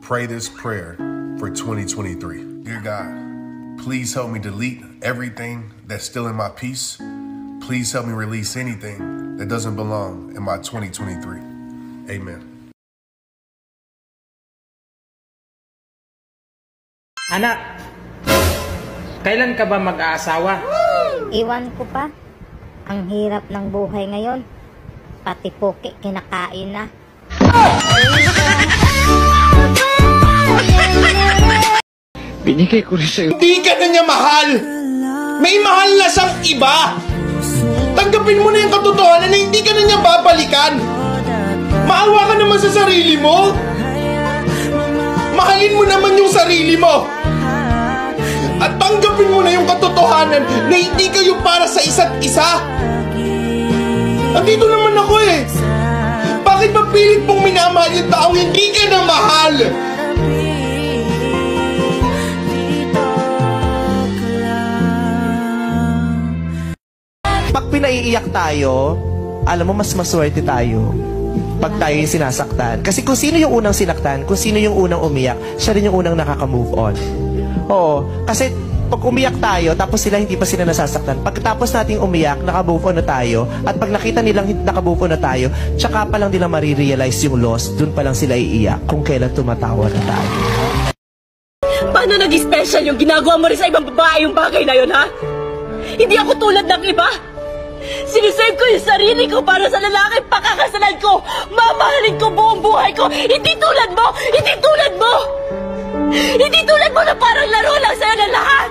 pray this prayer for 2023. Dear God, please help me delete everything that's still in my peace. Please help me release anything that doesn't belong in my 2023. Amen. Anak, kailan ka ba mag-aasawa? Iwan ko pa. Ang hirap ng buhay ngayon. Pati poke kinakain na. Binigay ko rin sa'yo. Hindi ka na niya mahal! May mahal na siyang iba! Tanggapin mo na yung katotohanan na hindi ka na niya babalikan! Maawa ka naman sa sarili mo! Mahalin mo naman yung sarili mo! At tanggapin mo na yung katotohanan na hindi kayo para sa isa't isa! Andito naman ako eh! Bakit ba pilit mong minamahal yung taong hindi ka na mahal? Pag pinaiiyak tayo, alam mo mas maswerte tayo pag tayo yung sinasaktan. Kasi kung sino yung unang sinaktan, kung sino yung unang umiyak, siya rin yung unang nakaka-move on. Oo, kasi pag umiyak tayo, tapos hindi pa sila nasasaktan, pagkatapos nating umiyak, naka-move on na tayo, at pag nakita nilang naka-move on na tayo, tsaka pa lang nila marirealize yung loss, dun pa lang sila iiyak kung kailan tumatawa na tayo. Paano nag-special yung ginagawa mo rin sa ibang babae yung bagay na yun, ha? Hindi ako tulad ng iba. Sinisave ko yung sarili ko para sa lalaki pakakasalan ko. Mamahalin ko buong buhay ko. Hindi tulad mo! Hindi tulad mo! Hindi tulad mo na parang laro lang sa'yo ng lahat!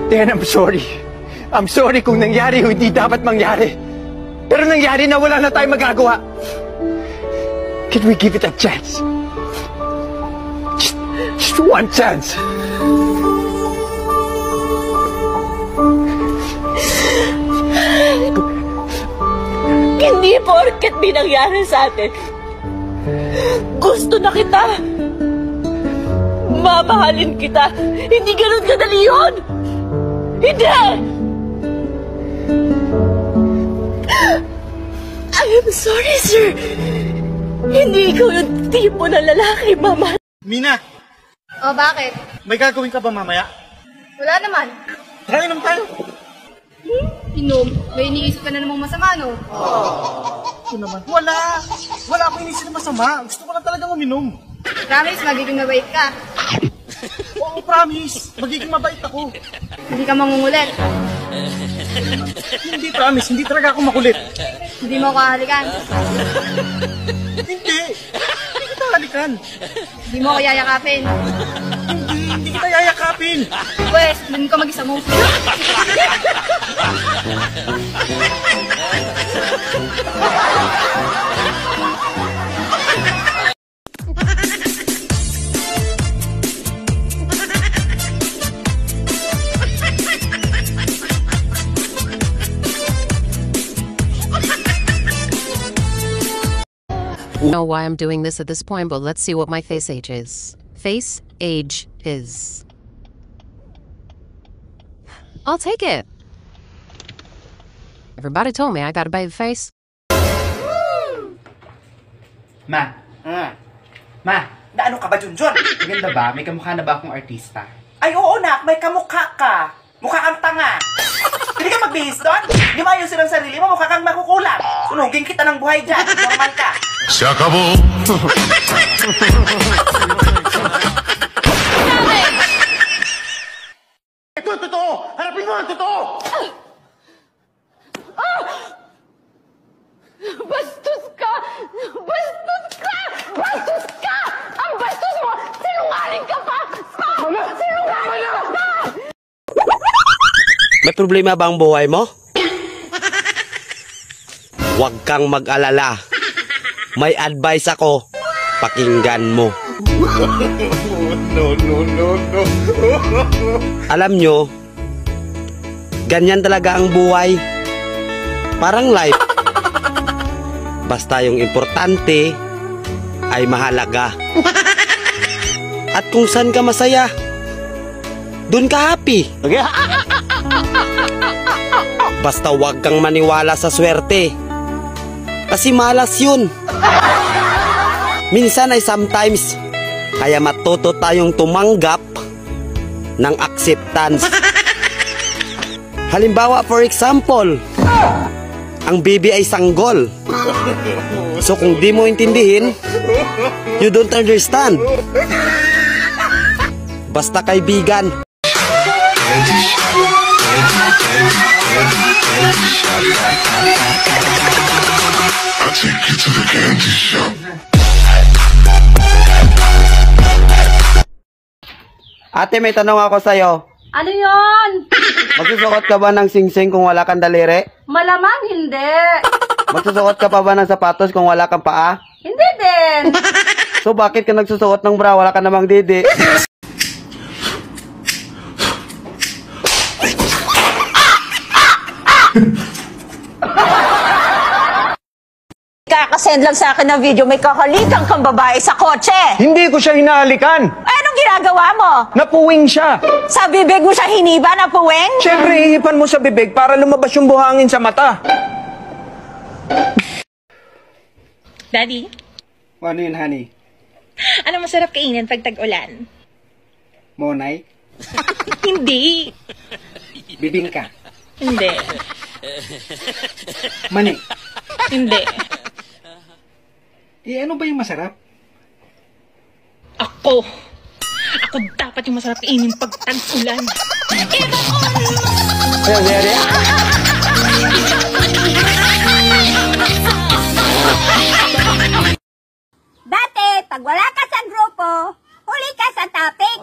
Dan, I'm sorry. I'm sorry kung nangyari o hindi dapat mangyari. Pero nangyari na wala na tayong magagawa. Can we give it a chance? Just one chance. Hindi porket may nangyari sa atin. Gusto na kita. Mamahalin kita. Hindi ganun kadali yun. Hindi! I am sorry, sir. Hindi ikaw yung tipo na lalaki, mama. Mina! O, bakit? May gagawin ka ba mamaya? Wala naman. Try naman tayo. Inom. May iniisip ka na namang masama, no? Ito naman. Wala! Wala akong inisip na masama. Gusto ko lang talagang uminom. Promise, magiging mabait ka. Oo, promise. Magiging mabait ako. Hindi ka mangungulit. Hindi, promise. Hindi talaga ako makulit. Hindi mo kahalikan. Hindi. Hindi kita halikan. Hindi mo ko yayakapin. Hindi kita yayakapin. Pwes, dun ka mag-isa mo. I don't know why I'm doing this at this point, but let's see what my face age is. Face age is... I'll take it. Everybody told me I got a baby face. Ma, naano ka ba, Junjun? Maganda ba? May kamukha na ba akong artista? Ay, oo, nak. May kamukha ka. Mukha kang tanga. Hindi ka magbihis doon? Di ba ayusin ang sarili mo? Mukha kang makukulang. Sunugin kita ng buhay dyan. Normal ka. Se acabó. Ito ang totoo! Harapin mo ang totoo! Bastos ka! Bastos ka! Bastos ka! Ang bastos mo! Sinungaling ka pa! Sinungaling ka pa! May problema ba ang buhay mo? Huwag kang mag-alala. May advice ako. Pakinggan mo. No. Alam nyo, ganyan talaga ang buhay. Parang life. Basta yung importante ay mahalaga. At kung saan ka masaya, dun ka happy. Basta wag kang maniwala sa swerte. Kasi malas yun. Minsan ay sometimes. Kaya matuto tayong tumanggap ng acceptance. Halimbawa, for example, ang baby ay sanggol. So kung di mo intindihin, you don't understand. Basta kaibigan. Ate, may tanong ako sa'yo. Ano yon? Magsusuot ka ba ng singsing kung wala kang daliri? Malamang hindi. Magsusuot ka pa ba ng sapatos kung wala kang paa? Hindi din. So bakit ka nagsusuot ng bra, wala ka namang didi? Kakasend lang sa akin ng video, may kakalikan kang babae sa kotse. Hindi ko siya hinahalikan. Anong ginagawa mo? Napuwing siya. Sa bibig mo siya hiniba na puweng? Siyempre, ihipan mo sa bibig para lumabas yung buhangin sa mata. Daddy, Ano yun, honey? ano masarap kainin pag tag-ulan? Monay? Hindi. Bibingka? Hindi. Mani? Hindi. Ano ba yung masarap? Ako. Ako dapat yung masarap kainin pag tag-ulan. Dati, pag wala ka sa grupo, huli ka sa topic.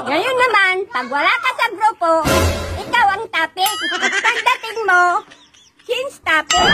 Ngayon naman, pag wala ka sa grupo, ikaw ang topic. At pagdating mo, change topic.